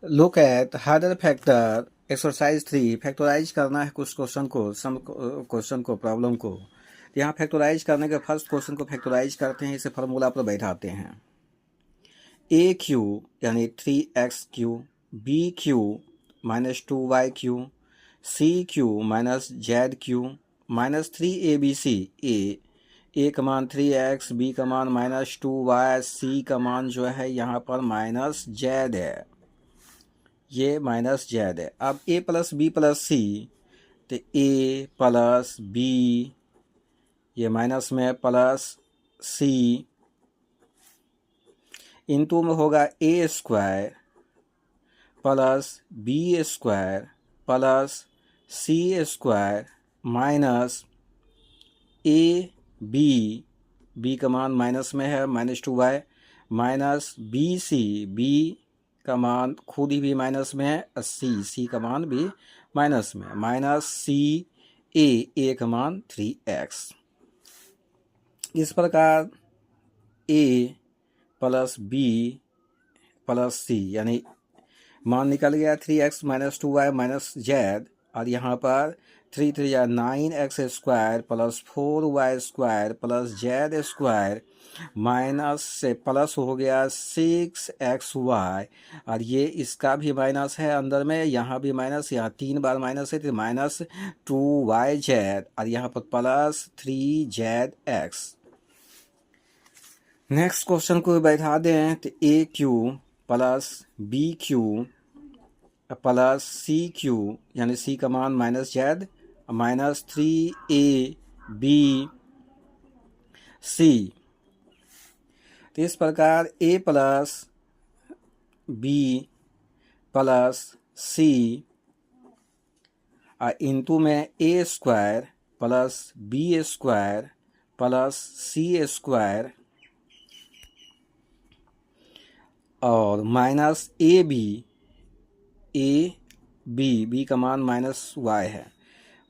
Look at harder factor exercise 3। Factorise करना है कुछ क्वेश्चन को, सम क्वेश्चन को, प्रॉब्लम को। यहाँ फैक्टराइज करने के फर्स्ट क्वेश्चन को फैक्टराइज करते हैं, इसे फार्मूला पर बैठाते हैं। ए क्यू यानी 3x Q, B Q -2y Q, C Q -z Q -3abc। A का मान 3x, बी का मान -2y, सी का मान जो है यहाँ पर -z है, ये -z है। अब a plus B plus C, तो a प्लस बी, ये माइनस में प्लस सी, इंटू में होगा a square plus B square plus C square minus A B का मान माइनस में है -2y, माइनस बी का मान खुद ही भी माइनस में है, सी का मान भी माइनस में, माइनस सी ए का मान 3x। इस प्रकार a प्लस बी प्लस सी यानी मान निकल गया 3x -2y -z, और यहाँ पर 3 3 या 9x square plus 4y square plus z square minus से प्लस हो गया 6xy, और ये इसका भी माइनस है अंदर में, यहाँ भी माइनस, यहाँ 3 बार माइनस है तो -2yz, और यहाँ पर प्लस 3zx। नेक्स्ट क्वेश्चन को बैठा दें तो ए Q plus B Q plus सी क्यू यानी सी का मान -z -3ab सी। तो इस प्रकार a plus B plus C into में a square plus B square plus C square और माइनस बी का मान -y है,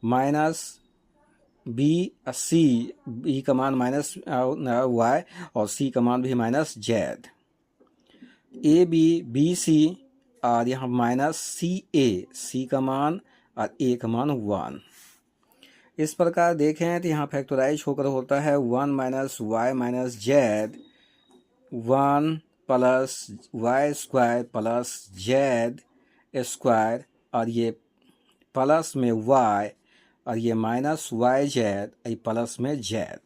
माइनस बी का मान -y और सी का मान भी -z, बी सी और यहाँ सी का मान और ए का मान 1। इस प्रकार देखें तो यहाँ फैक्टराइज होकर होता है 1 -y z, 1 plus y square plus z square, और ये प्लस में y और ये -yz, ये प्लस में z।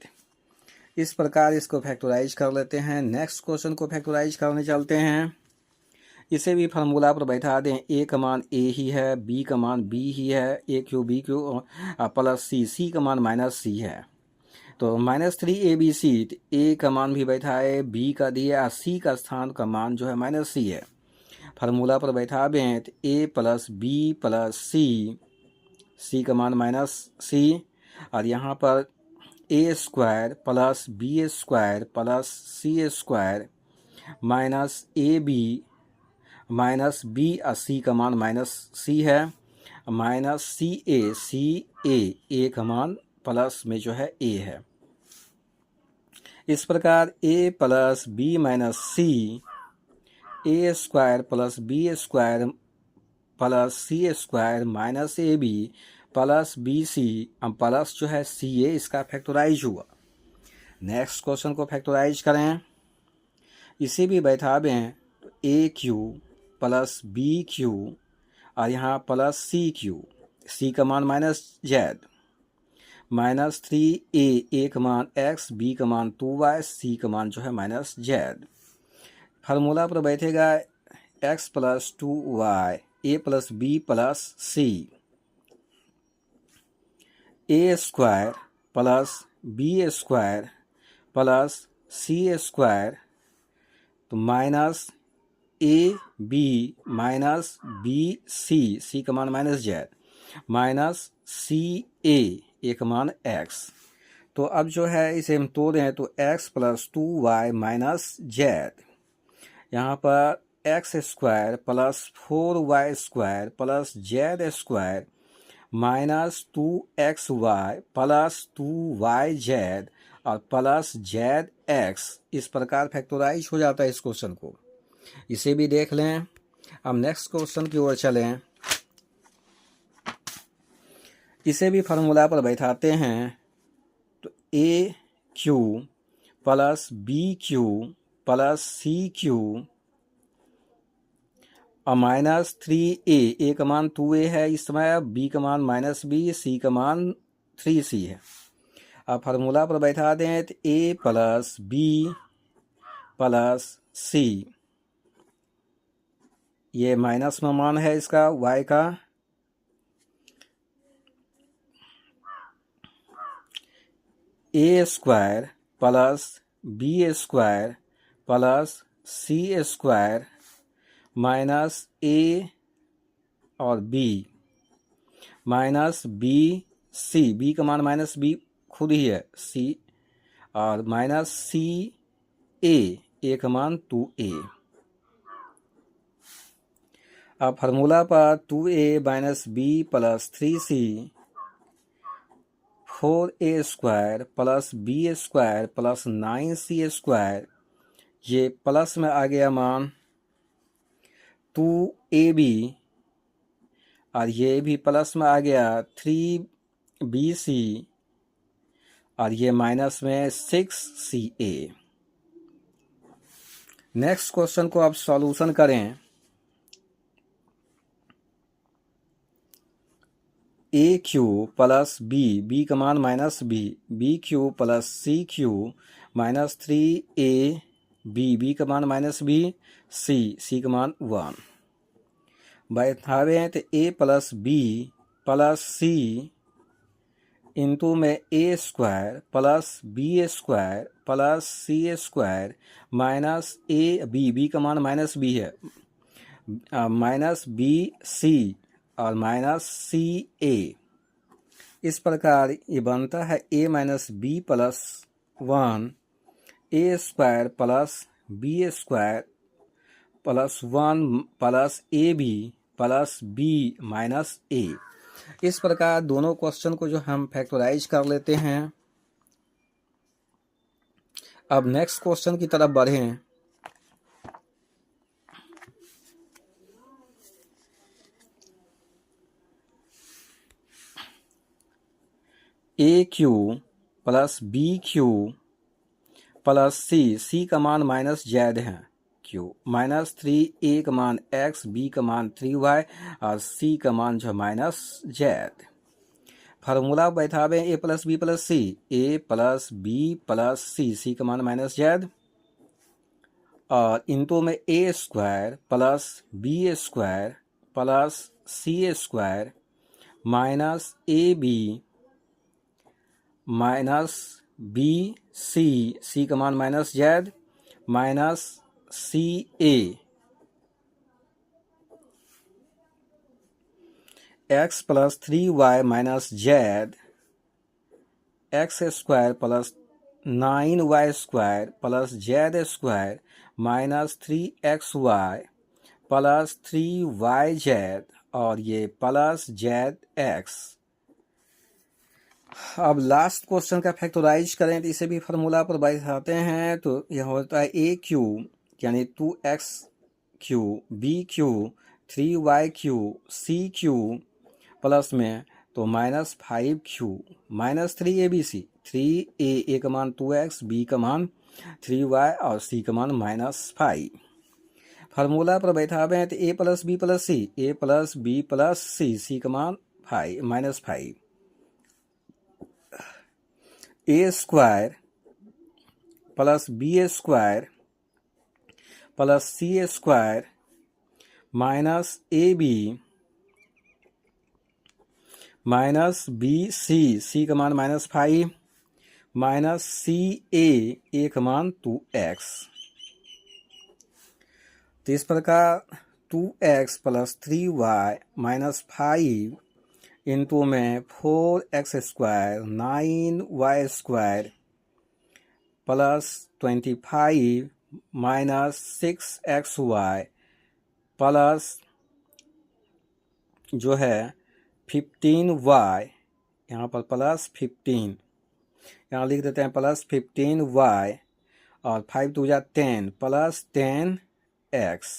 इस प्रकार इसको फैक्टराइज कर लेते हैं। नेक्स्ट क्वेश्चन को फैक्टराइज करने चलते हैं। इसे भी फार्मूला पर बैठा दें। a का मान a ही है, b का मान b ही है, a cube B Q plus सी का मान -c है, तो -3abc। a का मान भी बैठा है, b का दिया, c का स्थान का मान जो है -c है। फार्मूला पर बैठा दें तो a प्लस बी प्लस सी का मान -c, और यहाँ पर a square plus B square plus C square minus B और सी का मान -c है, माइनस सी ए का मान प्लस में जो है a है। इस प्रकार a plus B minus C, A square plus B square plus C square minus A B plus B C, plus जो है सी ए, इसका फैक्टराइज हुआ। नेक्स्ट क्वेश्चन को फैक्टराइज करें। इसे भी बैठा दें तो ए क्यू प्लस बी क्यू और यहाँ प्लस सी का मान -z, -3a का मान x, b का मान 2y, c का मान जो है -z। फार्मूला पर बैठेगा x plus 2y, a plus B plus C, a square plus B square plus C square, तो माइनस बी सी का मान -z, माइनस ए का मान x। तो अब जो है इसे हम तोड़ें तो x plus 2y minus z, यहाँ पर x square plus 4y square plus z square minus 2xy plus 2yz और प्लस zx। इस प्रकार फैक्टराइज हो जाता है इस क्वेश्चन को। इसे भी देख लें। अब नेक्स्ट क्वेश्चन की ओर चलें। इसे भी फार्मूला पर बैठाते हैं तो ए Q plus B Q plus सी क्यू और माइनस 3a का मान 2a है इस समय, b का मान -b, c का मान 3c है। अब फार्मूला पर बैठा दें तो a plus B plus C, ये माइनस में मान है इसका y का, a square plus B square plus C square minus a और b minus B C, B का मान -b खुद ही है c, और माइनस सी a का मान 2a। अब फार्मूला पर 2a minus b plus 3c 4a square plus b square plus 9c square, ये प्लस में आ गया मान 2ab, और ये भी प्लस में आ गया 3bc, और ये माइनस में 6ca। नेक्स्ट क्वेश्चन को आप सॉल्यूशन करें। ए क्यू प्लस बी का मान -b, बी क्यू प्लस सी क्यू माइनस 3a बी का मान -b, सी का मान 1। बैठावे तो a plus B plus C into में a square plus B square plus C square minus a B का मान -b है, माइनस b(c) और माइनस CA। इस प्रकार ये बनता है a minus B plus 1 a square plus B square plus 1 plus ab plus b minus a। इस प्रकार दोनों क्वेश्चन को जो हम फैक्टराइज कर लेते हैं। अब नेक्स्ट क्वेश्चन की तरफ बढ़ें। A Q plus B Q plus सी का मान -z है, क्यू -3a का मान x, b का मान 3y और c का मान जो -z। फार्मूला बैठावे a plus B plus C, a plus B plus सी का मान -z, और इंटू में a square plus B square plus C square minus ab minus c का मान -z minus CA, x plus 3y minus z, x square plus 9y square plus z square minus 3xy plus 3yz, और ये plus zx। अब last question का factorise करें तो इसे भी फार्मूला पर बैठाते हैं तो यह होता है ए क्यू यानी 2x Q B Q 3y Q C Q plus में तो -5q माइनस 3abc, 3a का मान 2x, b का मान 3y और c का मान -5। फार्मूला पर बैठावे तो a plus B plus C, a plus B plus सी का मान -5, a square plus B square plus C square minus ab minus c का मान -5 माइनस CA का मान 2x। तो इस प्रकार 2x plus 3y minus 5 into में 4x square 9y square plus 25 minus 6xy plus जो है 15y, यहाँ पर प्लस 15, यहाँ लिख देते हैं प्लस 15y और 5 2 10 प्लस 10x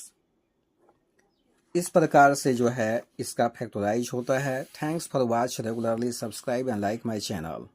इस प्रकार से जो है इसका फैक्टराइज होता है। Thanks for watch regularly subscribe and like my channel.